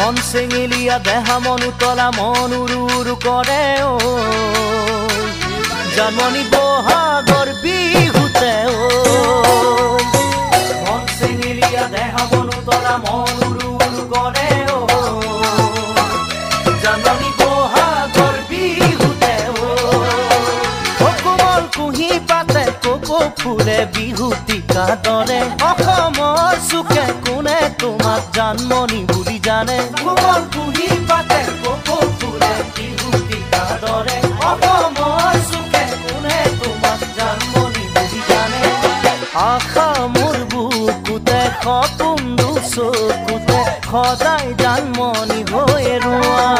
মন চেঙেলীয়া দেহা মন উতলা মন উৰু উৰু কৰে ঐ জানমণি বহাগৰ বিহুতে ঐ মন চেঙেলীয়া দেহা মন উতলা মন উৰু উৰু কৰে ঐ জানমণি বহাগৰ বিহুতে ঐ কোমল কুঁহি পাতে কপৌ ফুলে বিহুতিকা দৰে অসমৰ চুকে কোনে তোমাক জানমণি বুলি জানে কোমল কুঁহি পাতে কপৌ ফুলে বিহুতিকা দৰে অসমৰ চুকে কোনে তোমাক জানমণি বুলি জানে আশা মোৰ বুকুতে সপোন চকুতে সদায় জানমণি হৈ ৰোৱা